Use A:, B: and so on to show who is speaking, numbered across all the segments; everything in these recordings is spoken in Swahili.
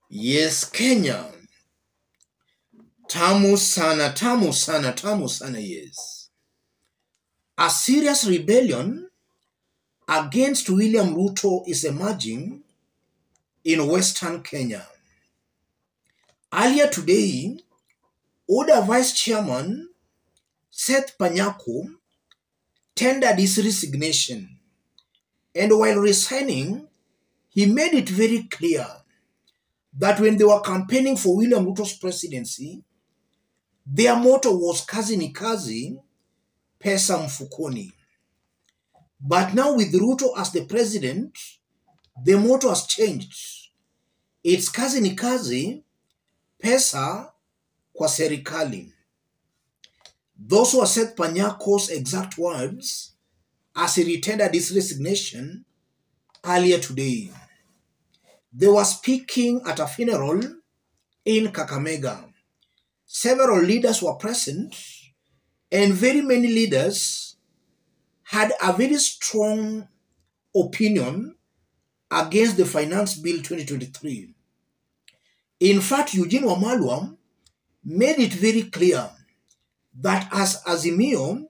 A: Yes, Kenya. Tamu sana, tamu sana, tamu sana, yes. A serious rebellion against William Ruto is emerging in Western Kenya. Earlier today, Oda Vice Chairman Seth Panyako tendered his resignation, and while resigning, he made it very clear that when they were campaigning for William Ruto's presidency, their motto was kazi ni kazi, pesa mfukoni. But now with Ruto as the president, the motto has changed. It's kazi ni kazi, pesa kwa serikali. Those were Seth Panyako's exact words as he retendered his resignation earlier today. They were speaking at a funeral in Kakamega. Several leaders were present, and very many leaders had a very strong opinion against the Finance Bill 2023. In fact, Eugene Wamalwa made it very clear that as Azimio,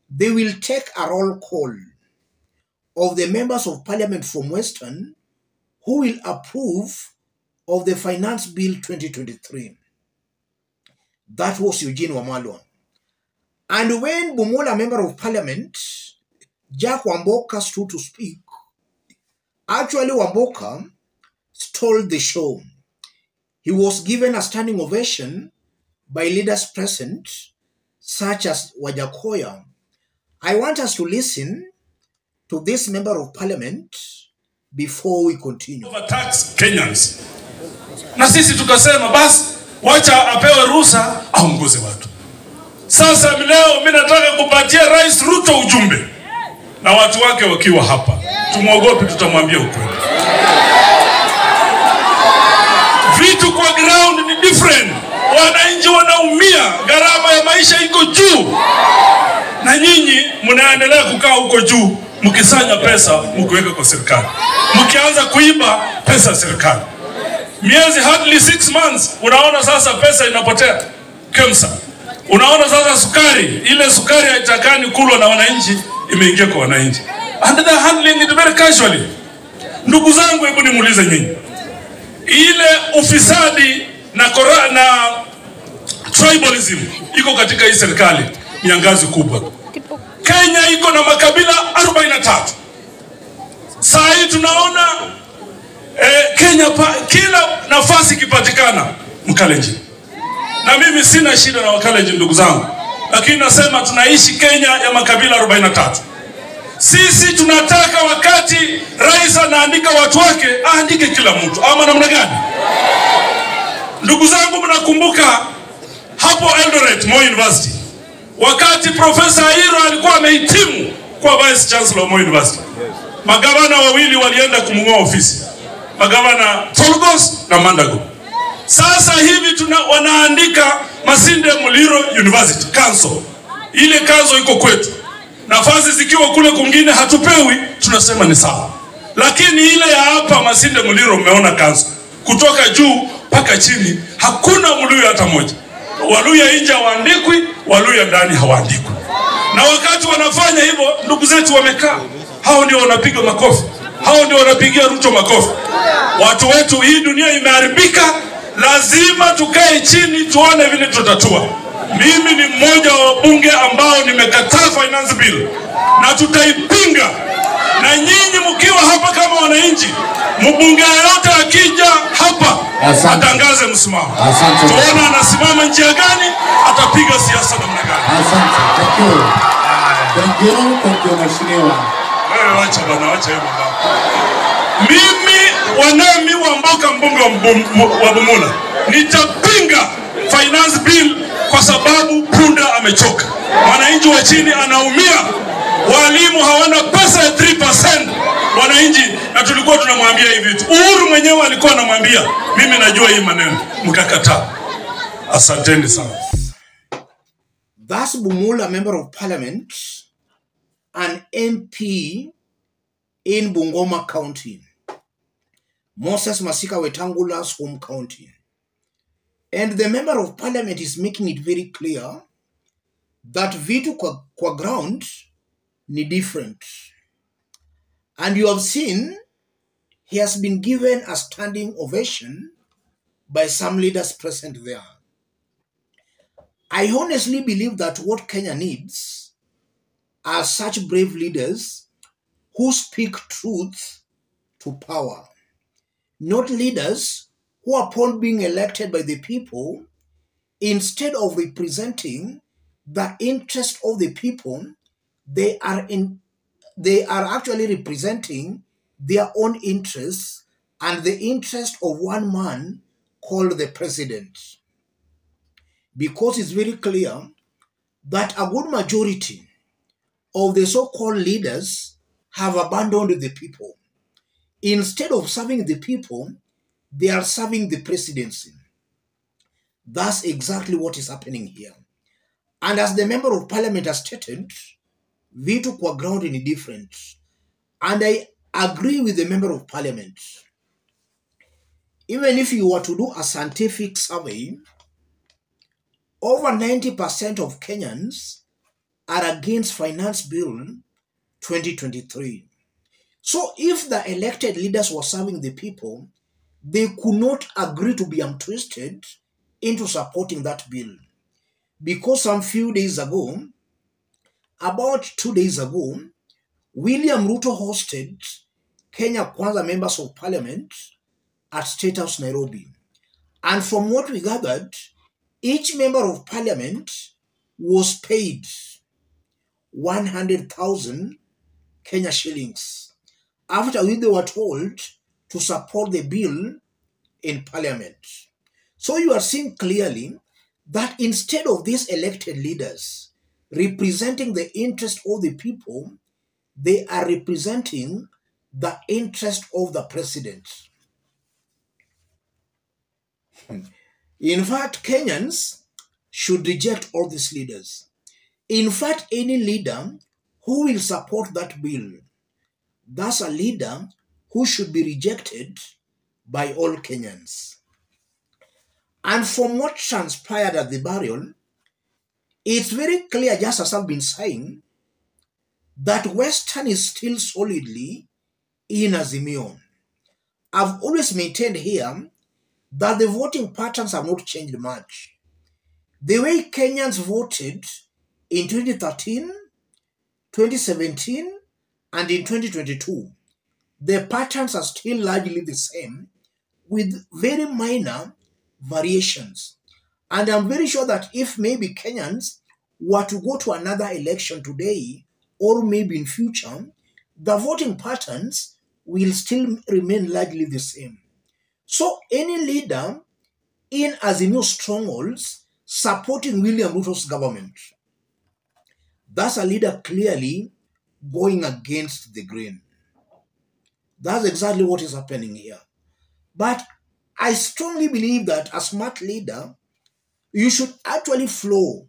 A: they will take a roll call of the members of parliament from Western who will approve of the Finance Bill 2023. That was Eugene Wamalwa. And when Bumola, member of parliament, Jack Wamboka stood to speak, actually Wamboka stole the show. He was given a standing ovation by leaders present, such as Wajakoya. I want us to listen to this member of parliament before we continue.
B: Overtax Kenyans. Na sisi tukasema basi wacha apewe ruhusa aongoze watu. Sasa leo mimi nataka kupatia Rais Ruto ujumbe na watu wake wakiwa hapa. Tumuogope, tutamwambia ukweli. Vitu kwa ground ni different. Wananchi wanaumia, gharama ya maisha iko juu. Na nyinyi mnaendelea kukaa huko juu mkisanya pesa mkiweka kwa serikali. Mkianza kuiba pesa ya serikali. Miezi hardly 6 months unaona sasa pesa inapotea. Kemsa. Unaona sasa sukari, ile sukari haitakani kulwa na wananchi imeingia kwa wananchi. And they're handling it very casually. Ndugu zangu, hebu nimuulize nyinyi. Ile ufisadi na tribalism iko katika hii serikali ni ngazi kubwa. Kenya iko na makabila 43. Saa hii tunaona Kenya kila nafasi kipatikana Mkalenjin. Na mimi sina shida na Wakalenjin ndugu zangu. Lakini nasema tunaishi Kenya ya makabila 43. Sisi tunataka wakati rais anaandika watu wake, aandike kila mtu. Ama namna gani? Ndugu zangu, mnakumbuka hapo Eldoret Moi University. Wakati Profesa Airo alikuwa amehitimu kwa Vice Chancellor Moi University. Magavana wawili walienda kumng'oa ofisi. Magavana Tolgos na Mandago. Sasa hivi wanaandika Masinde Muliro University Council. Ile council iko kwetu. Nafasi zikiwa kule kwingine hatupewi, tunasema ni sawa. Lakini ile ya hapa Masinde Muliro mmeona council. Kutoka juu mpaka chini hakuna Mluya hata moja. Waluya nje hawaandikwi, Waluya ndani hawaandikwi. Na wakati wanafanya hivyo, ndugu zetu wamekaa. Hao ndio wanapiga makofi. Hao ndio wanapigia Ruto makofi. Watu wetu, hii dunia imeharibika, lazima tukae chini tuone vile tutatatua. Mimi ni mmoja wa bunge ambao nimekataa finance bill na tutaipinga. Na nyinyi mkiwa hapa kama wananchi, mbunge yote akija hapa atangaze msimamo. Tuona anasimama njia gani, atapiga siasa namna gani.
C: Asante. Thank you mheshimiwa.
B: Wewe wacha bana, wacha hiyo baba. Mimi wanami wa Mboka, mbunge wa Bumula, nitapinga finance bill kwa sababu punda amechoka. Wananchi wa chini anaumia. Walimu hawana pesa ya 3%. Wananchi, na tulikuwa tunamwambia hivi vitu. Uhuru mwenyewe alikuwa anamwambia, mimi najua hii maneno, mkakataa. Asanteni sana.
A: That's Bumula, member of parliament, an MP in Bungoma County. Moses Masika Wetangula's home county. And the member of parliament is making it very clear that vitu kwa ground ni different. And you have seen he has been given a standing ovation by some leaders present there. I honestly believe that what Kenya needs are such brave leaders who speak truth to power, not leaders who, upon being elected by the people, instead of representing the interest of the people, they are actually representing their own interests and the interest of one man called the president. Because it's very clear that a good majority of the so-called leaders have abandoned the people. Instead of serving the people, they are serving the presidency. That's exactly what is happening here. And as the member of parliament has stated, vitu kwa ground ni different. And I agree with the member of parliament. Even if you were to do a scientific survey, over 90% of Kenyans are against Finance Bill 2023. So if the elected leaders were serving the people, they could not agree to be untwisted into supporting that bill. Because some few days ago, about 2 days ago, William Ruto hosted Kenya Kwanza members of parliament at State House, Nairobi. And from what we gathered, each member of parliament was paid 100,000 Kenya shillings, after which they were told to support the bill in parliament. So you are seeing clearly that instead of these elected leaders representing the interest of the people, they are representing the interest of the president. In fact, Kenyans should reject all these leaders. In fact, any leader who will support that bill, that's a leader who should be rejected by all Kenyans. And from what transpired at the burial, it's very clear, just as I've been saying, that Western is still solidly in Azimio. I've always maintained here that the voting patterns have not changed much. The way Kenyans voted in 2013, 2017, and in 2022, the patterns are still largely the same with very minor variations. And I'm very sure that if maybe Kenyans were to go to another election today or maybe in future, the voting patterns will still remain largely the same. So any leader in Azimio strongholds supporting William Ruto's government, that's a leader clearly going against the grain. That's exactly what is happening here. But I strongly believe that a smart leader, you should actually flow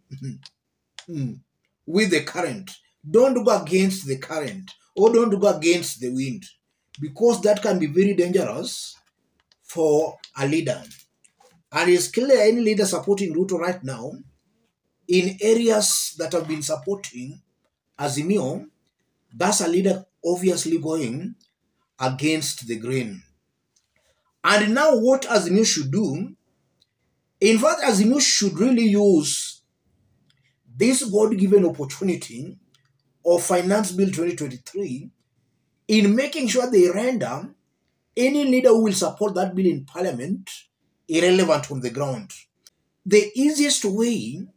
A: with the current. Don't go against the current or don't go against the wind, because that can be very dangerous for a leader. And it's clear any leader supporting Ruto right now in areas that have been supporting Azimio, that's a leader obviously going against the grain. And now what Azimio should do, in fact, Azimio should really use this God-given opportunity of Finance Bill 2023 in making sure they render any leader who will support that bill in parliament irrelevant on the ground. The easiest way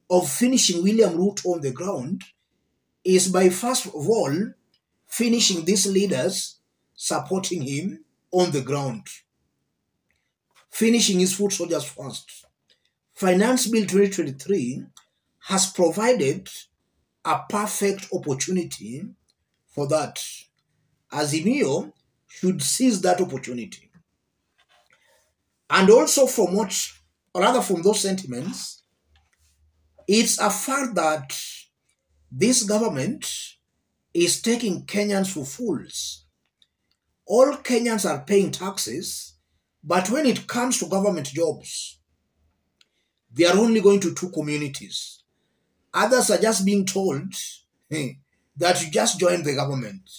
A: of finishing William Ruto on the ground is by, first of all, finishing these leaders supporting him on the ground. Finishing his foot soldiers first. Finance Bill 2023 has provided a perfect opportunity for that. Azimio should seize that opportunity. And also from those sentiments, it's a fact that this government is taking Kenyans for fools. all Kenyans are paying taxes, but when it comes to government jobs, they are only going to 2 communities. Others are just being told that you just join the government.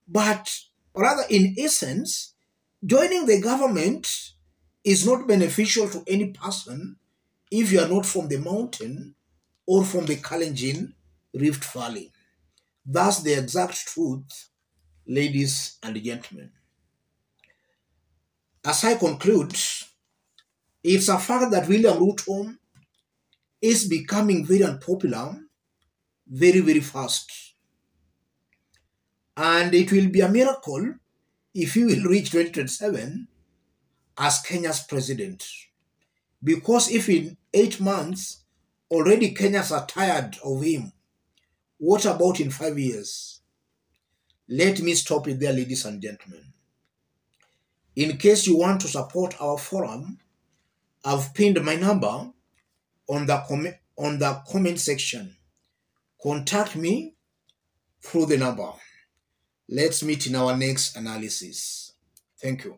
A: But rather, in essence, joining the government is not beneficial to any person if you are not from the mountain or from the Kalenjin Rift Valley. That's the exact truth, ladies and gentlemen. As I conclude, it's a fact that William Ruto is becoming very unpopular very, very fast. And it will be a miracle if he will reach 2027 as Kenya's president. Because if in 8 months already Kenyans are tired of him, what about in 5 years? Let me stop it there, ladies and gentlemen. In case you want to support our forum, I've pinned my number on the comment section. Contact me through the number. Let's meet in our next analysis. Thank you.